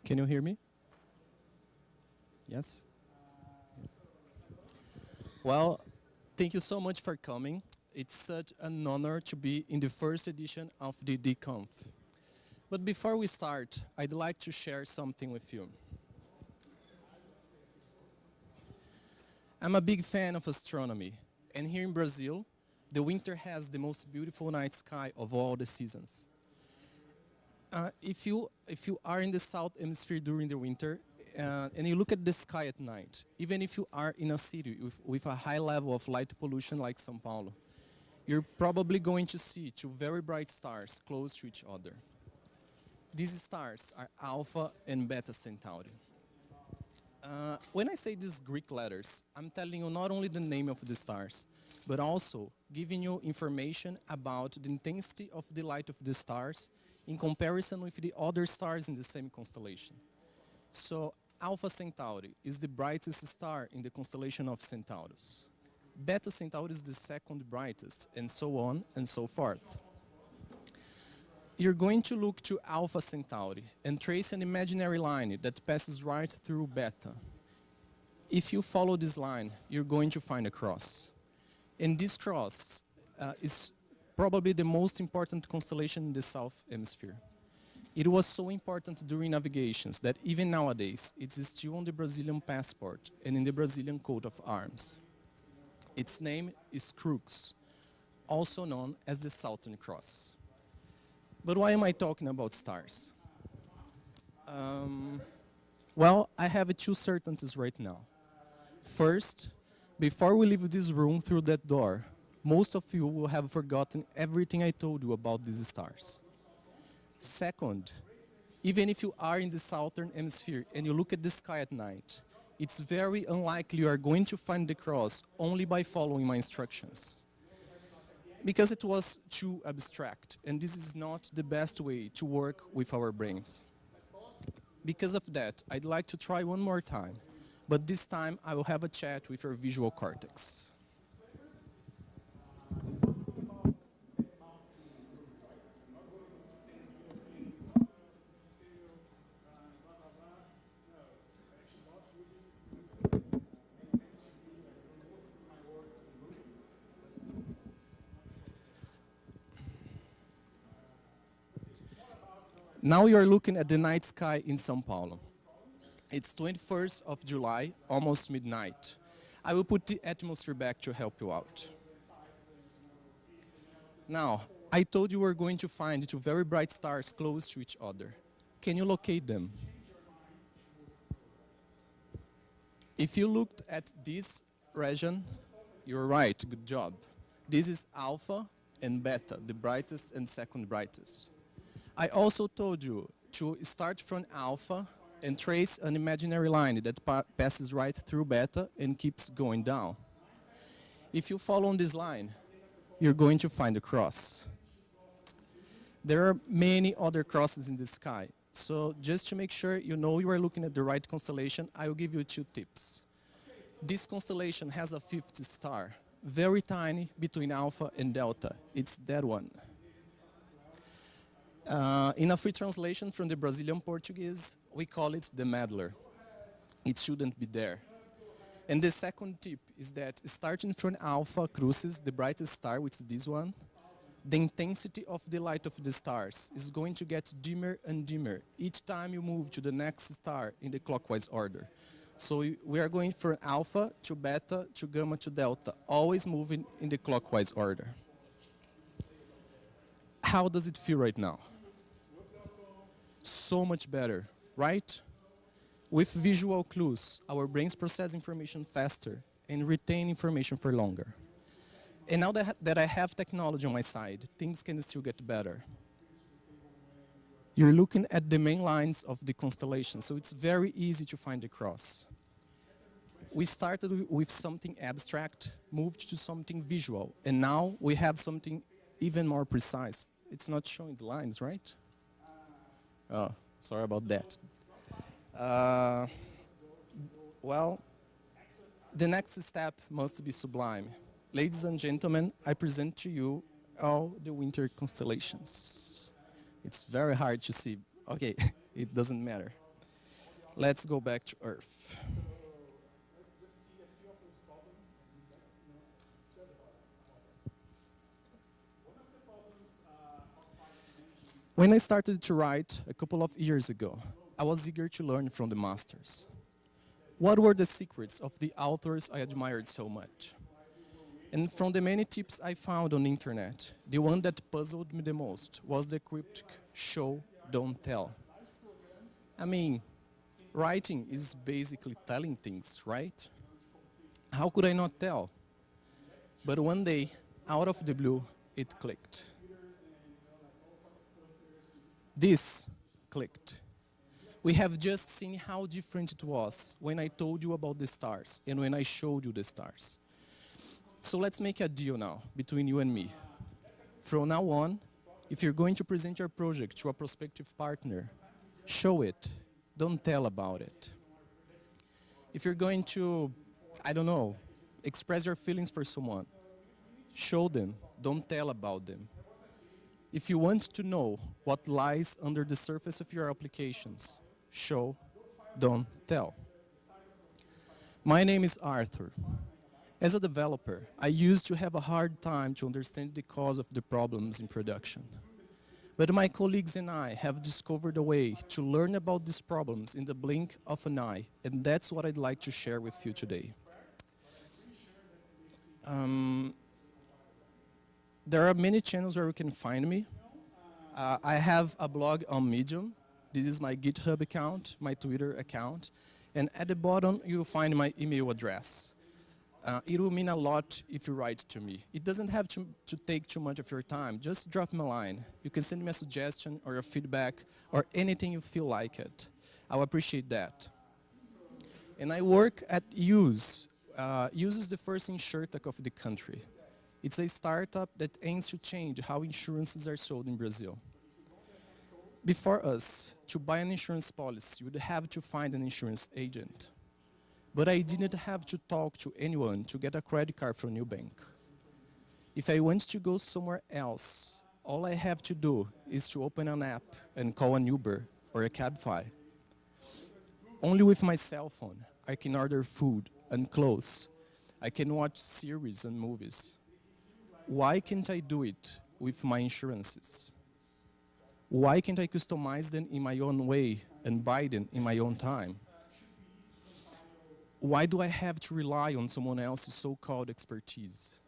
Can you hear me? Yes? Well, thank you so much for coming. It's such an honor to be in the first edition of the Conf. But before we start, I'd like to share something with you. I'm a big fan of astronomy, and here in Brazil, the winter has the most beautiful night sky of all the seasons. If you are in the south hemisphere during the winter, and you look at the sky at night, even if you are in a city with a high level of light pollution like São Paulo, you're probably going to see two very bright stars close to each other. These stars are Alpha and Beta Centauri. When I say these Greek letters, I'm telling you not only the name of the stars, but also giving you information about the intensity of the light of the stars in comparison with the other stars in the same constellation. So Alpha Centauri is the brightest star in the constellation of Centaurus. Beta Centauri is the second brightest, and so on and so forth. You're going to look to Alpha Centauri and trace an imaginary line that passes right through Beta. If you follow this line, you're going to find a cross. And this cross is probably the most important constellation in the South Hemisphere. It was so important during navigations that even nowadays, it's still on the Brazilian passport and in the Brazilian coat of arms. Its name is Crux, also known as the Southern Cross. But why am I talking about stars? Well, I have two certainties right now. First, before we leave this room through that door, most of you will have forgotten everything I told you about these stars. Second, even if you are in the southern hemisphere and you look at the sky at night, it's very unlikely you are going to find the cross only by following my instructions. Because it was too abstract, and this is not the best way to work with our brains. Because of that, I'd like to try one more time, but this time I will have a chat with your visual cortex. Now you are looking at the night sky in São Paulo. It's 21st of July, almost midnight. I will put the atmosphere back to help you out. Now, I told you we're going to find two very bright stars close to each other. Can you locate them? If you looked at this region, you're right, good job. This is Alpha and Beta, the brightest and second brightest. I also told you to start from Alpha and trace an imaginary line that passes right through Beta and keeps going down. If you follow on this line, you're going to find a cross. There are many other crosses in the sky. So just to make sure you know you are looking at the right constellation, I will give you two tips. This constellation has a fifth star, very tiny between Alpha and Delta. It's that one. In a free translation from the Brazilian Portuguese, we call it the meddler. It shouldn't be there. And the second tip is that starting from Alpha Crucis, the brightest star, which is this one, the intensity of the light of the stars is going to get dimmer and dimmer each time you move to the next star in the clockwise order. So we are going from Alpha to Beta to Gamma to Delta, always moving in the clockwise order. How does it feel right now? So much better, right? With visual clues, our brains process information faster and retain information for longer. And now that I have technology on my side, things can still get better. You're looking at the main lines of the constellation, so it's very easy to find the cross. We started with something abstract, moved to something visual, and now we have something even more precise. It's not showing the lines, right? Oh, sorry about that. Well, the next step must be sublime. Ladies and gentlemen, I present to you all the winter constellations. It's very hard to see. Okay, it doesn't matter. Let's go back to Earth. When I started to write a couple of years ago, I was eager to learn from the masters. What were the secrets of the authors I admired so much? And from the many tips I found on the internet, the one that puzzled me the most was the cryptic show, don't tell. I mean, writing is basically telling things, right? How could I not tell? But one day, out of the blue, it clicked. This clicked. We have just seen how different it was when I told you about the stars and when I showed you the stars. So let's make a deal now between you and me. From now on, if you're going to present your project to a prospective partner, show it, don't tell about it. If you're going to, I don't know, express your feelings for someone, show them, don't tell about them. If you want to know what lies under the surface of your applications, show, don't tell. My name is Arthur. As a developer, I used to have a hard time to understand the cause of the problems in production. But my colleagues and I have discovered a way to learn about these problems in the blink of an eye, and that's what I'd like to share with you today. There are many channels where you can find me. I have a blog on Medium. This is my GitHub account, my Twitter account. And at the bottom, you'll find my email address. It will mean a lot if you write to me. It doesn't have to take too much of your time. Just drop me a line. You can send me a suggestion or a feedback or anything you feel like it. I'll appreciate that. And I work at Use. Use is the first insurtech of the country. It's a startup that aims to change how insurances are sold in Brazil. Before us, to buy an insurance policy, you would have to find an insurance agent. But I didn't have to talk to anyone to get a credit card from Nubank. If I want to go somewhere else, all I have to do is to open an app and call an Uber or a Cabify. Only with my cell phone, I can order food and clothes. I can watch series and movies. Why can't I do it with my insurances? Why can't I customize them in my own way and buy them in my own time? Why do I have to rely on someone else's so-called expertise?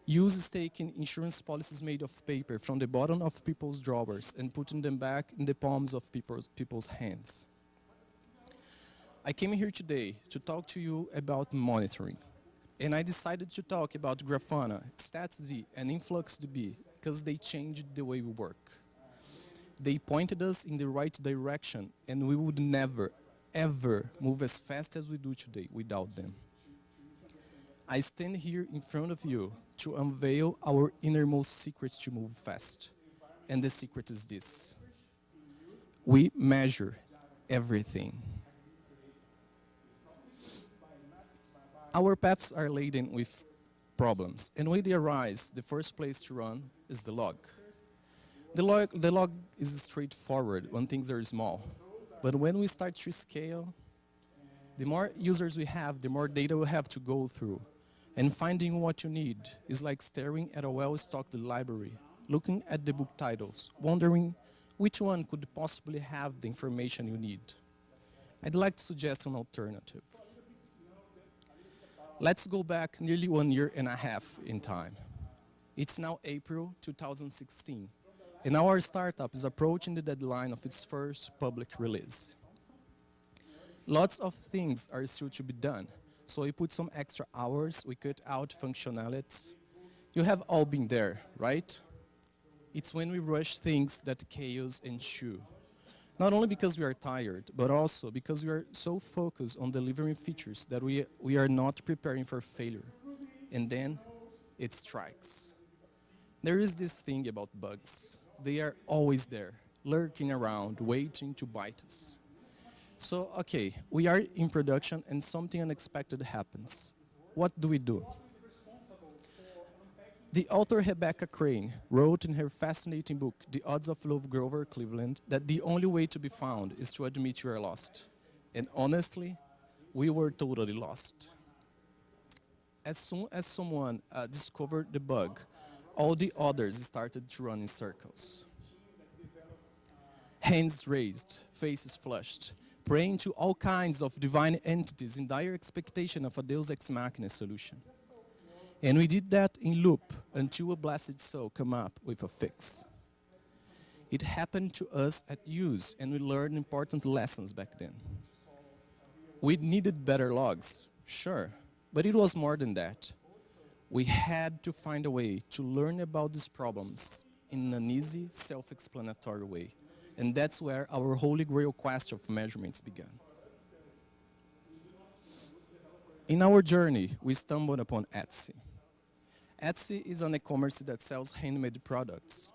Use is taking insurance policies made of paper from the bottom of people's drawers and putting them back in the palms of people's hands. I came here today to talk to you about monitoring. And I decided to talk about Grafana, StatsD, and InfluxDB because they changed the way we work. They pointed us in the right direction, and we would never, ever move as fast as we do today without them. I stand here in front of you to unveil our innermost secrets to move fast. And the secret is this. We measure everything. Our paths are laden with problems, and when they arise, the first place to run is the log. The log is straightforward when things are small, but when we start to scale, the more users we have, the more data we have to go through. And finding what you need is like staring at a well-stocked library, looking at the book titles, wondering which one could possibly have the information you need. I'd like to suggest an alternative. Let's go back nearly 1.5 years in time. It's now April 2016, and our startup is approaching the deadline of its first public release. Lots of things are still to be done, so we put some extra hours, we cut out functionalities. You have all been there, right? It's when we rush things that chaos ensue. Not only because we are tired, but also because we are so focused on delivering features that we are not preparing for failure. And then it strikes. There is this thing about bugs. They are always there, lurking around, waiting to bite us. So, okay, we are in production and something unexpected happens. What do? The author Rebecca Crane wrote in her fascinating book, The Odds of Love Grover Cleveland, that the only way to be found is to admit you are lost. And honestly, we were totally lost. As soon as someone discovered the bug, all the others started to run in circles. Hands raised, faces flushed, praying to all kinds of divine entities in dire expectation of a Deus Ex Machina solution. And we did that in loop until a blessed soul came up with a fix. It happened to us at use, and we learned important lessons back then. We needed better logs, sure, but it was more than that. We had to find a way to learn about these problems in an easy, self-explanatory way. And that's where our holy grail quest of measurements began. In our journey, we stumbled upon Etsy. Etsy is an e-commerce that sells handmade products.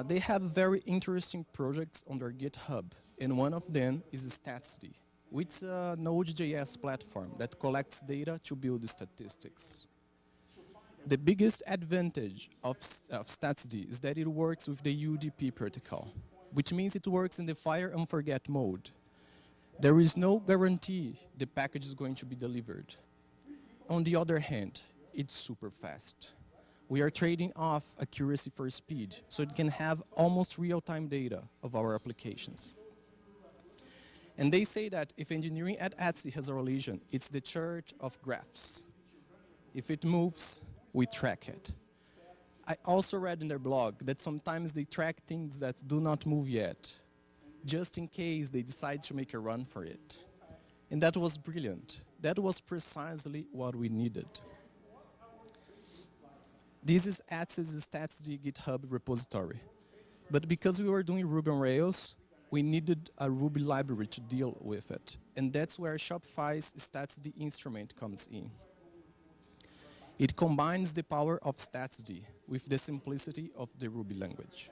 They have very interesting projects on their GitHub, and one of them is StatsD, which is a Node.js platform that collects data to build statistics. The biggest advantage of StatsD is that it works with the UDP protocol, which means it works in the fire and forget mode. There is no guarantee the package is going to be delivered. On the other hand, it's super fast. We are trading off accuracy for speed, so it can have almost real-time data of our applications. And they say that if engineering at Etsy has a religion, it's the church of graphs. If it moves, we track it. I also read in their blog that sometimes they track things that do not move yet, just in case they decide to make a run for it. And that was brilliant. That was precisely what we needed. This is Etsy's StatsD GitHub repository. But because we were doing Ruby on Rails, we needed a Ruby library to deal with it. And that's where Shopify's StatsD instrument comes in. It combines the power of StatsD with the simplicity of the Ruby language.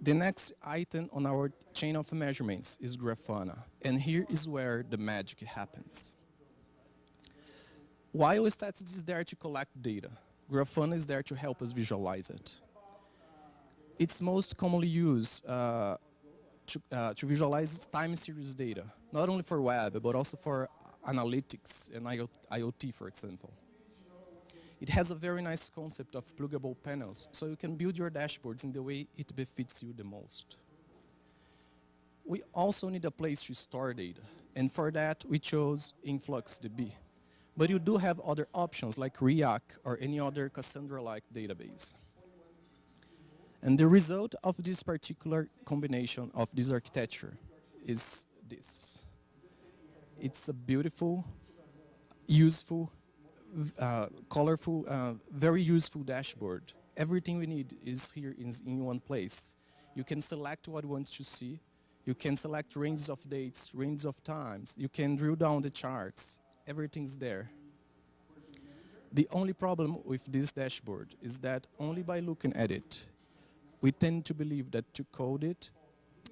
The next item on our chain of measurements is Grafana, and here is where the magic happens. While StatsD is there to collect data, Grafana is there to help us visualize it. It's most commonly used to visualize time series data, not only for web, but also for analytics and IoT, for example. It has a very nice concept of pluggable panels, so you can build your dashboards in the way it befits you the most. We also need a place to store data, and for that we chose InfluxDB. But you do have other options like React or any other Cassandra-like database. And the result of this particular combination of this architecture is this. It's a beautiful, useful, colorful, very useful dashboard. Everything we need is here in one place. You can select what you want to see. You can select ranges of dates, ranges of times. You can drill down the charts. Everything's there. The only problem with this dashboard is that only by looking at it, we tend to believe that to code it,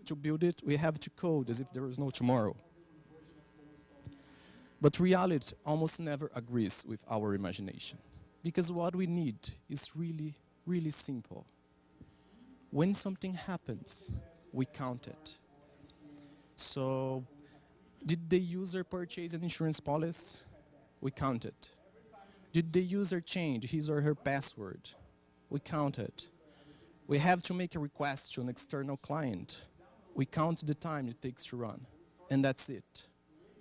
to build it, we have to code as if there is no tomorrow. But reality almost never agrees with our imagination, because what we need is really, really simple. When something happens, we count it. So, did the user purchase an insurance policy? We count it. Did the user change his or her password? We count it. We have to make a request to an external client. We count the time it takes to run, and that's it.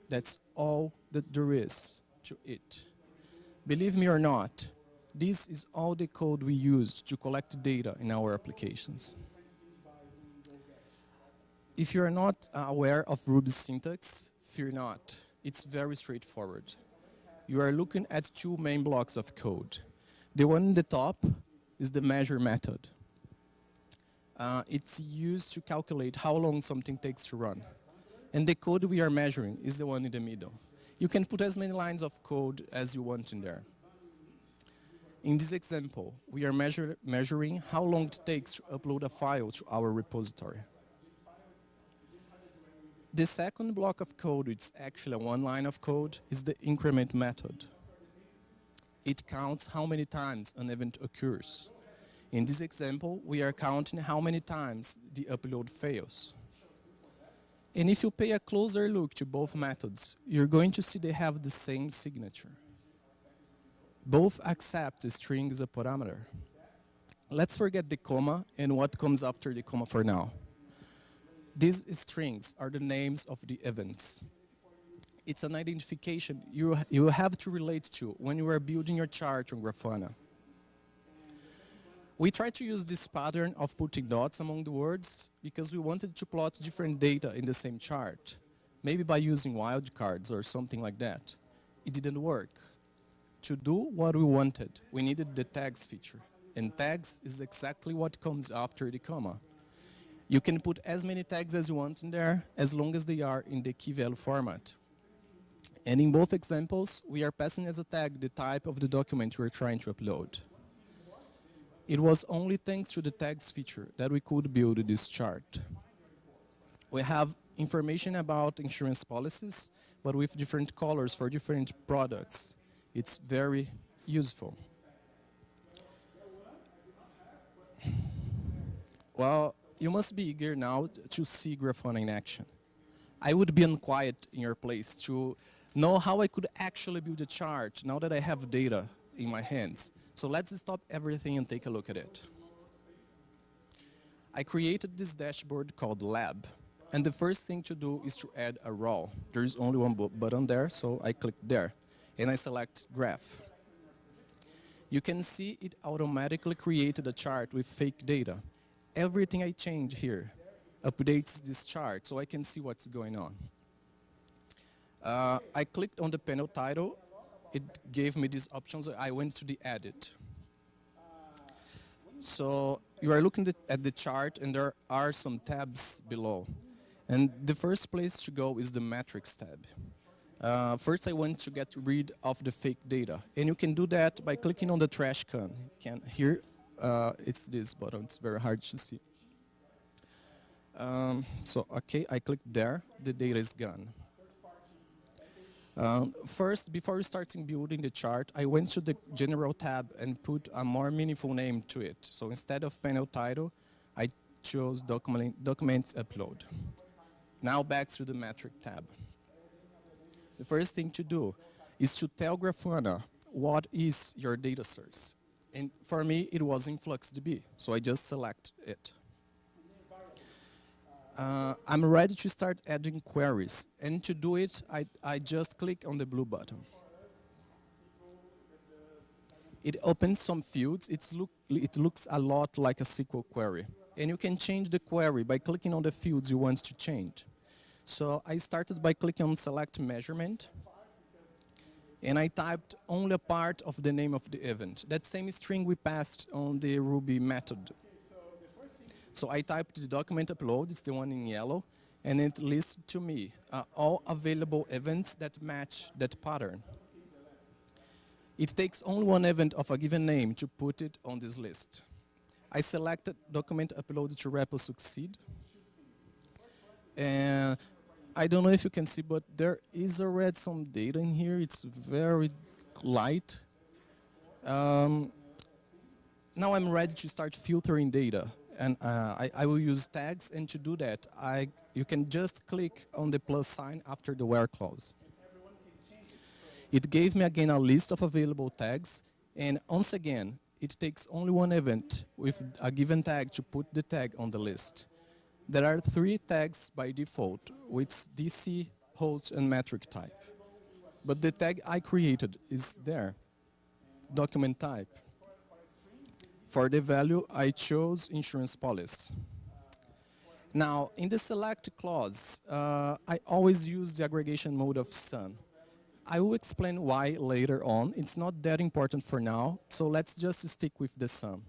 That's all that there is to it. Believe me or not, this is all the code we use to collect data in our applications. If you are not aware of Ruby's syntax, fear not. It's very straightforward. You are looking at two main blocks of code. The one in the top is the measure method. It's used to calculate how long something takes to run. And the code we are measuring is the one in the middle. You can put as many lines of code as you want in there. In this example, we are measuring how long it takes to upload a file to our repository. The second block of code, which is actually one line of code, is the increment method. It counts how many times an event occurs. In this example, we are counting how many times the upload fails. And if you pay a closer look to both methods, you're going to see they have the same signature. Both accept the string as a parameter. Let's forget the comma and what comes after the comma for now. These strings are the names of the events. It's an identification you have to relate to when you are building your chart on Grafana. We tried to use this pattern of putting dots among the words because we wanted to plot different data in the same chart, maybe by using wildcards or something like that. It didn't work. To do what we wanted, we needed the tags feature, and tags is exactly what comes after the comma. You can put as many tags as you want in there, as long as they are in the key value format. And in both examples, we are passing as a tag the type of the document we're trying to upload. It was only thanks to the tags feature that we could build this chart. We have information about insurance policies, but with different colors for different products. It's very useful. Well, you must be eager now to see Grafana in action. I would be unquiet in your place to know how I could actually build a chart now that I have data in my hands. So let's stop everything and take a look at it. I created this dashboard called Lab. And the first thing to do is to add a row. There's only one button there, so I click there. And I select Graph. You can see it automatically created a chart with fake data. Everything I change here updates this chart so I can see what's going on. I clicked on the panel title. It gave me these options. I went to the edit. So you are looking at the chart, and there are some tabs below. And the first place to go is the metrics tab. First, I want to get rid of the fake data. And you can do that by clicking on the trash can. Here, it's this button. It's very hard to see. Okay, I click there. The data is gone. First, before starting building the chart, I went to the General tab and put a more meaningful name to it. So instead of panel title, I chose Documents Upload. Now back to the Metric tab. The first thing to do is to tell Grafana what is your data source. And for me, it was InfluxDB, so I just select it. I'm ready to start adding queries. And to do it, I just click on the blue button. It opens some fields. It looks a lot like a SQL query. And you can change the query by clicking on the fields you want to change. So I started by clicking on Select Measurement. And I typed only a part of the name of the event. That same string we passed on the Ruby method. So I typed the document upload, it's the one in yellow, and it lists to me all available events that match that pattern. It takes only one event of a given name to put it on this list. I selected document upload to repo succeed. And I don't know if you can see, but there is already some data in here. It's very light. Now I'm ready to start filtering data. And I will use tags, and to do that, you can just click on the plus sign after the where clause. It gave me again a list of available tags, and once again, it takes only one event with a given tag to put the tag on the list. There are 3 tags by default, with DC, host, and metric type. But the tag I created is there, document type. For the value, I chose insurance policy. Now, in the select clause, I always use the aggregation mode of sum. I will explain why later on. It's not that important for now, so let's just stick with the sum.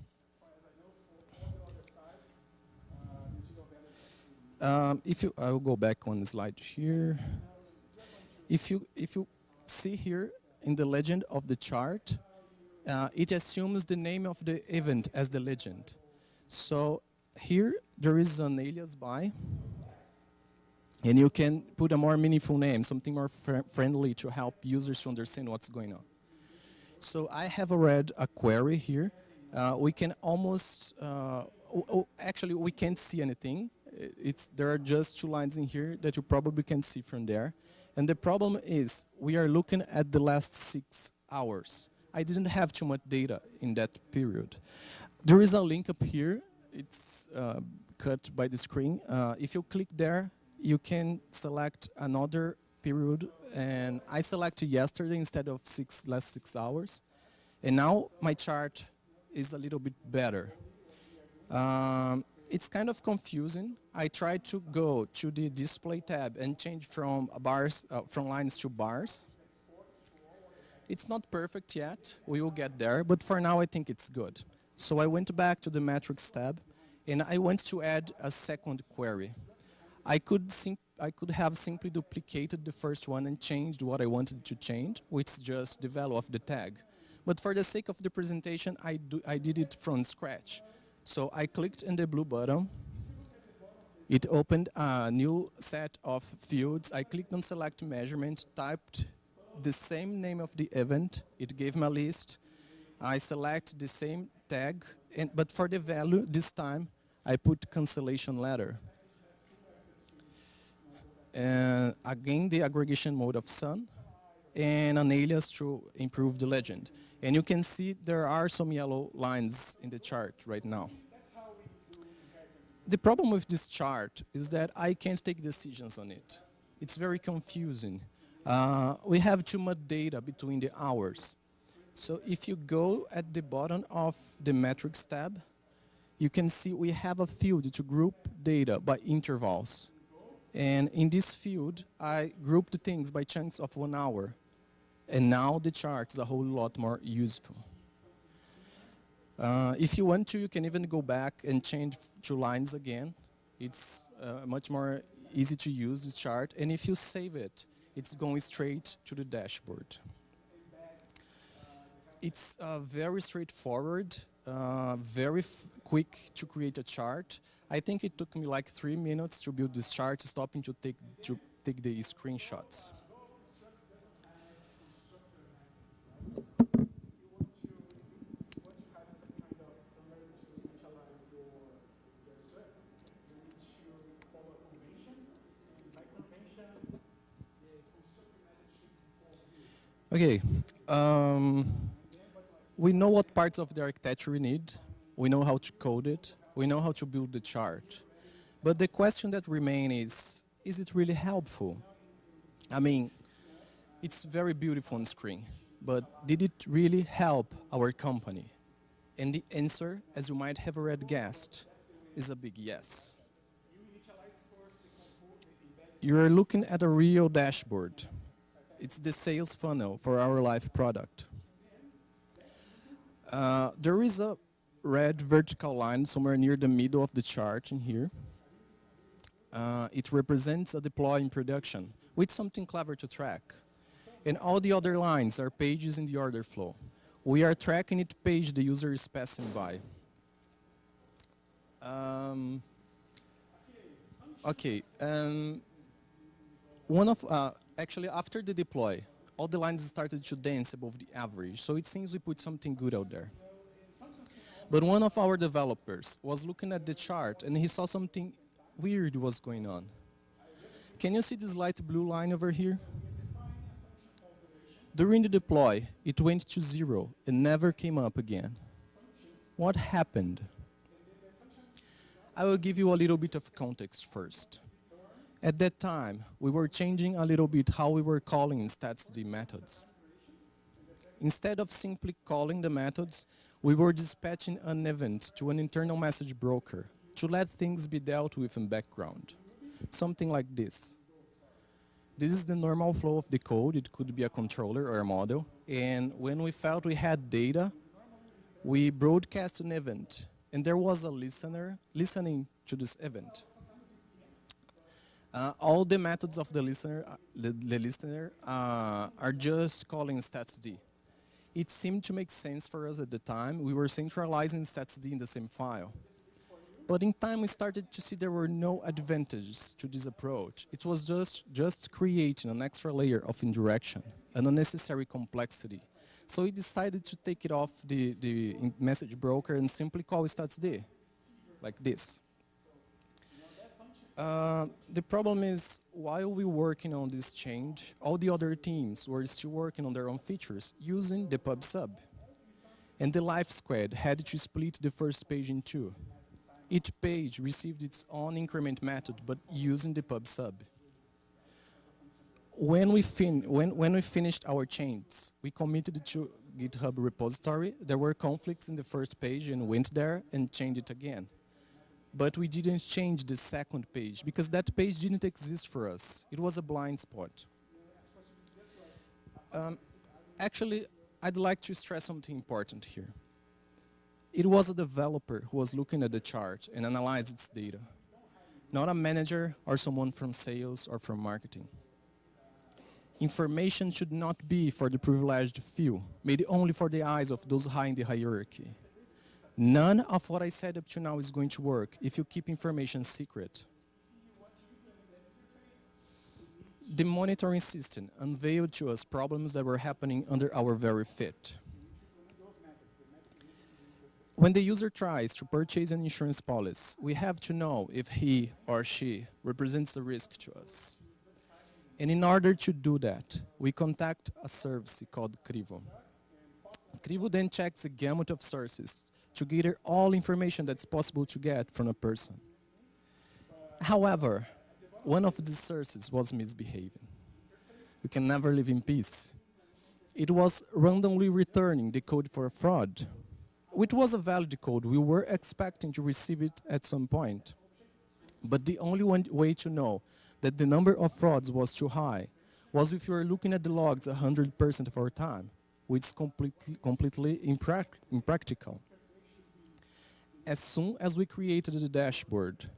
I will go back on the slide here. If you see here in the legend of the chart, it assumes the name of the event as the legend. So here there is an alias by, and you can put a more meaningful name, something more friendly to help users to understand what's going on. So I have already a query here. We can almost, actually we can't see anything. There are just 2 lines in here that you probably can see from there. And the problem is we are looking at the last 6 hours. I didn't have too much data in that period. There is a link up here. It's cut by the screen. If you click there, you can select another period. And I selected yesterday instead of last 6 hours. And now my chart is a little bit better. It's kind of confusing. I tried to go to the display tab and change from bars, from lines to bars. It's not perfect yet. We will get there, but for now I think it's good. So I went back to the metrics tab, and I went to add a second query. I could have simply duplicated the first one and changed what I wanted to change, which is just the value of the tag. But for the sake of the presentation, I did it from scratch. So I clicked on the blue button. It opened a new set of fields. I clicked on select measurement, typed the same name of the event. It gave me a list. I select the same tag, but for the value, this time, I put cancellation letter. And again, the aggregation mode of sun, and an alias to improve the legend. And you can see there are some yellow lines in the chart right now. The problem with this chart is that I can't take decisions on it. It's very confusing. We have too much data between the hours. So if you go at the bottom of the metrics tab, you can see we have a field to group data by intervals. And in this field, I grouped the things by chunks of 1 hour. And now the chart is a whole lot more useful. If you want to, you can even go back and change 2 lines again. It's much more easy to use this chart. And if you save it, it's going straight to the dashboard. It's very straightforward, very quick to create a chart. I think it took me like 3 minutes to build this chart, stopping to take the screenshots. Okay, we know what parts of the architecture we need. We know how to code it. We know how to build the chart. But the question that remains is it really helpful? I mean, it's very beautiful on screen, but did it really help our company? And the answer, as you might have already guessed, is a big yes. You are looking at a real dashboard. It's the sales funnel for our live product. There is a red vertical line somewhere near the middle of the chart in here. It represents a deploy in production with something clever to track. And all the other lines are pages in the order flow. We are tracking each page the user is passing by. Actually, after the deploy, all the lines started to dance above the average, so it seems we put something good out there. But one of our developers was looking at the chart, and he saw something weird was going on. Can you see this light blue line over here? During the deploy, it went to 0 and never came up again. What happened? I will give you a little bit of context first. At that time, we were changing a little bit how we were calling StatsD methods. Instead of simply calling the methods, we were dispatching an event to an internal message broker to let things be dealt with in background. Something like this. This is the normal flow of the code. It could be a controller or a model. And when we felt we had data, we broadcast an event. And there was a listener listening to this event. All the methods of the listener, are just calling StatsD. It seemed to make sense for us at the time. We were centralizing StatsD in the same file. But in time, we started to see there were no advantages to this approach. It was just creating an extra layer of indirection, an unnecessary complexity. So we decided to take it off the message broker and simply call StatsD, like this. The problem is, while we were working on this change, all the other teams were still working on their own features using the pub sub. And the live squad had to split the first page in two. Each page received its own increment method, but using the pub sub. When we finished our changes, we committed to GitHub repository. There were conflicts in the first page and went there and changed it again. But we didn't change the second page because that page didn't exist for us. It was a blind spot. Actually, I'd like to stress something important here. It was a developer who was looking at the chart and analyzed its data, not a manager or someone from sales or from marketing. Information should not be for the privileged few, made only for the eyes of those high in the hierarchy. None of what I said up to now is going to work if you keep information secret. The monitoring system unveiled to us problems that were happening under our very feet. When the user tries to purchase an insurance policy, we have to know if he or she represents a risk to us. And in order to do that, we contact a service called Crivo. Crivo then checks a gamut of sources to gather all information that's possible to get from a person. However, one of these sources was misbehaving. We can never live in peace. It was randomly returning the code for a fraud. It was a valid code. We were expecting to receive it at some point. But the only way to know that the number of frauds was too high was if you were looking at the logs 100% of our time, which is completely impractical. As soon as we created the dashboard,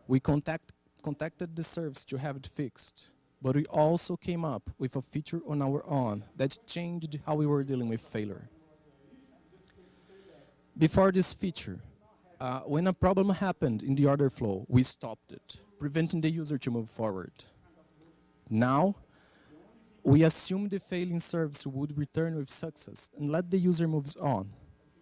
we contacted the service to have it fixed. But we also came up with a feature on our own that changed how we were dealing with failure. Before this feature, when a problem happened in the order flow, we stopped it, preventing the user to move forward. Now, we assume the failing service would return with success and let the user move on.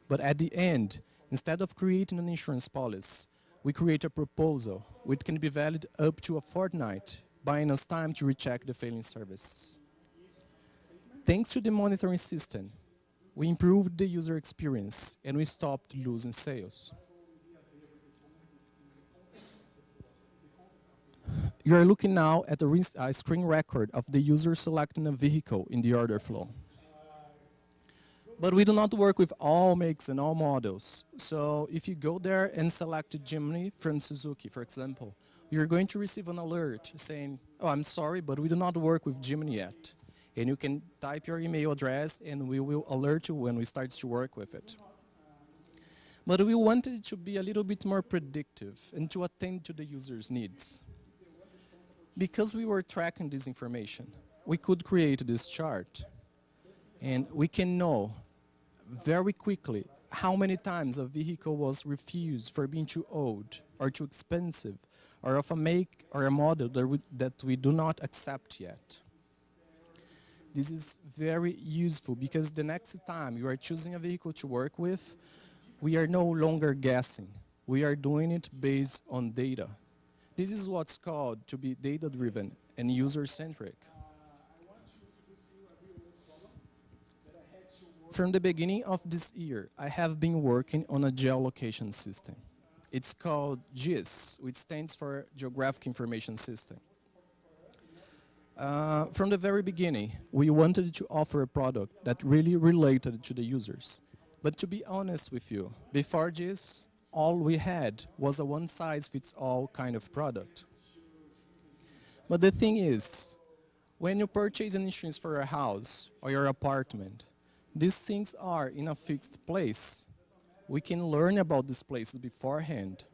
But at the end, instead of creating an insurance policy, we create a proposal which can be valid up to a fortnight, buying us time to recheck the failing service. Thanks to the monitoring system, we improved the user experience and we stopped losing sales. You are looking now at a screen record of the user selecting a vehicle in the order flow. But we do not work with all makes and all models. So if you go there and select a Jimny from Suzuki, for example, you're going to receive an alert saying, oh, I'm sorry, but we do not work with Jimny yet. And you can type your email address and we will alert you when we start to work with it. But we wanted it to be a little bit more predictive and to attend to the user's needs. Because we were tracking this information, we could create this chart. And we can know very quickly how many times a vehicle was refused for being too old or too expensive, or of a make or a model that we do not accept yet. This is very useful because the next time you are choosing a vehicle to work with, we are no longer guessing. We are doing it based on data. This is what's called to be data-driven and user-centric. From the beginning of this year, I have been working on a geolocation system. It's called GIS, which stands for Geographic Information System. From the very beginning, we wanted to offer a product that really related to the users. But to be honest with you, before GIS, all we had was a one-size-fits-all kind of product. But the thing is, when you purchase an insurance for your house or your apartment, these things are in a fixed place. We can learn about these places beforehand.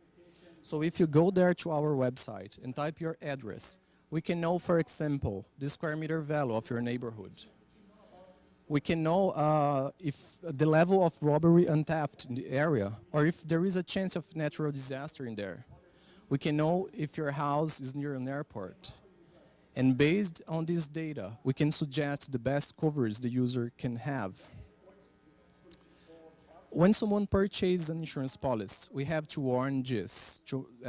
So if you go there to our website and type your address, we can know, for example, the square meter value of your neighborhood. We can know if the level of robbery and theft in the area, or if there is a chance of natural disaster in there. We can know if your house is near an airport. And based on this data, we can suggest the best coverage the user can have. When someone purchases an insurance policy, we have to warn GIS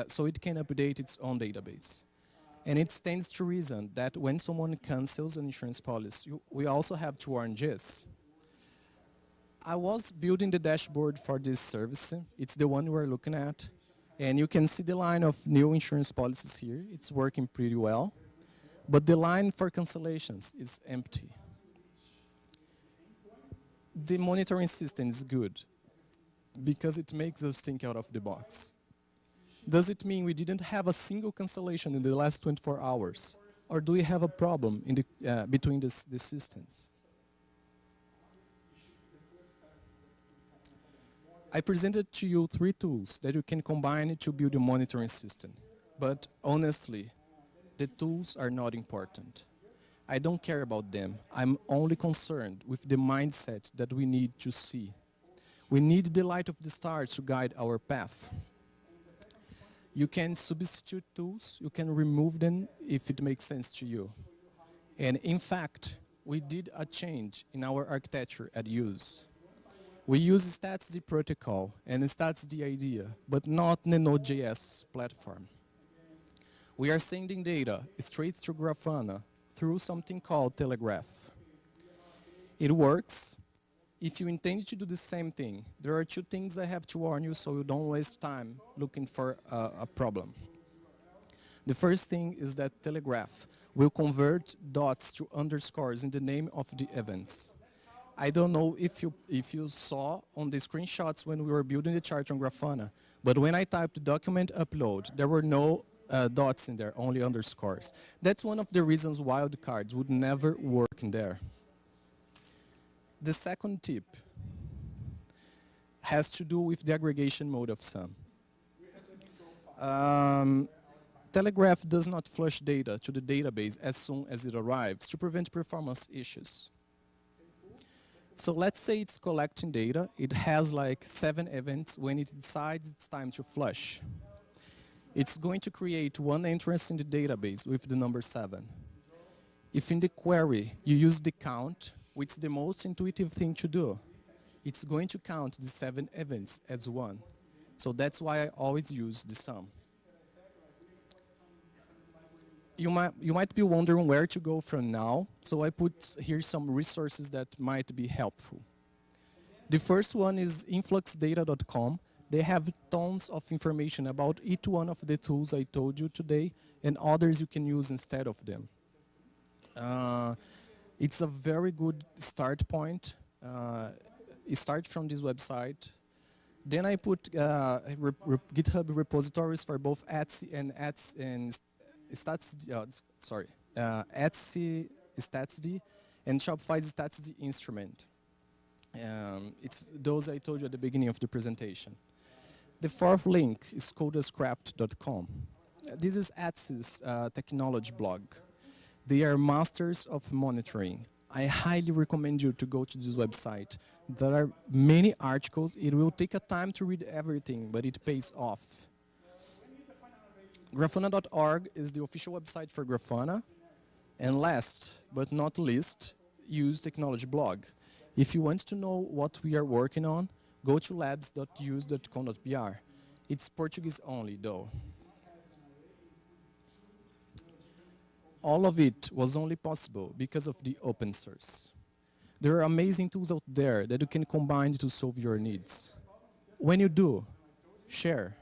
so it can update its own database. And it stands to reason that when someone cancels an insurance policy, we also have to warn GIS. I was building the dashboard for this service. It's the one we're looking at. And you can see the line of new insurance policies here. It's working pretty well. But the line for cancellations is empty. The monitoring system is good because it makes us think out of the box. Does it mean we didn't have a single cancellation in the last 24 hours? Or do we have a problem in the, between the systems? I presented to you 3 tools that you can combine to build a monitoring system. But honestly, the tools are not important. I don't care about them. I'm only concerned with the mindset that we need to see. We need the light of the stars to guide our path. You can substitute tools, you can remove them if it makes sense to you. And in fact, we did a change in our architecture at use. We use StatsD protocol and StatsD idea, but not the Node.js platform. We are sending data straight through Grafana through something called Telegraph. It works. If you intend to do the same thing, there are 2 things I have to warn you so you don't waste time looking for a problem. The first thing is that Telegraph will convert dots to underscores in the name of the events. I don't know if you saw on the screenshots when we were building the chart on Grafana, but when I typed document upload, there were no dots in there, only underscores. That's one of the reasons wildcards would never work in there. The second tip has to do with the aggregation mode of sum. Telegraph does not flush data to the database as soon as it arrives to prevent performance issues. So let's say it's collecting data. It has like 7 events. When it decides it's time to flush, it's going to create one entrance in the database with the number 7. If in the query you use the count, which is the most intuitive thing to do, it's going to count the 7 events as 1. So that's why I always use the sum. You might be wondering where to go from now, so I put here some resources that might be helpful. The first one is InfluxData.com. They have tons of information about each one of the tools I told you today and others you can use instead of them. It's a very good start point. Start from this website. Then I put GitHub repositories for both Etsy and Etsy StatsD and Shopify's StatsD instrument. It's those I told you at the beginning of the presentation. The fourth link is codascraft.com. This is Etsy's technology blog. They are masters of monitoring. I highly recommend you to go to this website. There are many articles. It will take a time to read everything, but it pays off. Grafana.org is the official website for Grafana. And last but not least, use technology blog. If you want to know what we are working on, go to labs.use.com.br. It's Portuguese only, though. All of it was only possible because of the open source. There are amazing tools out there that you can combine to solve your needs. When you do, share.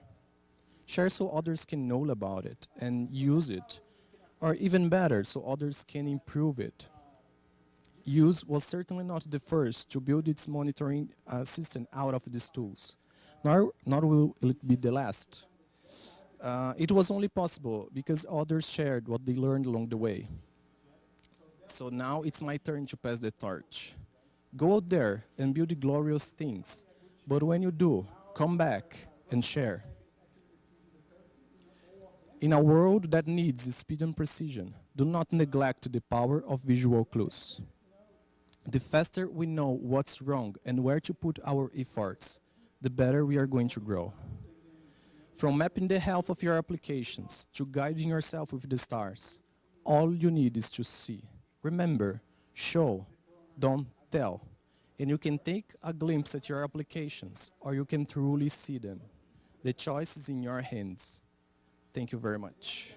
Share so others can know about it and use it. Or even better, so others can improve it. Use was certainly not the first to build its monitoring system out of these tools, nor will it be the last. It was only possible because others shared what they learned along the way. So now it's my turn to pass the torch. Go out there and build glorious things, but when you do, come back and share. In a world that needs speed and precision, do not neglect the power of visual clues. The faster we know what's wrong and where to put our efforts, the better we are going to grow. From mapping the health of your applications to guiding yourself with the stars, all you need is to see. Remember, show, don't tell. and you can take a glimpse at your applications, or you can truly see them. The choice is in your hands. Thank you very much.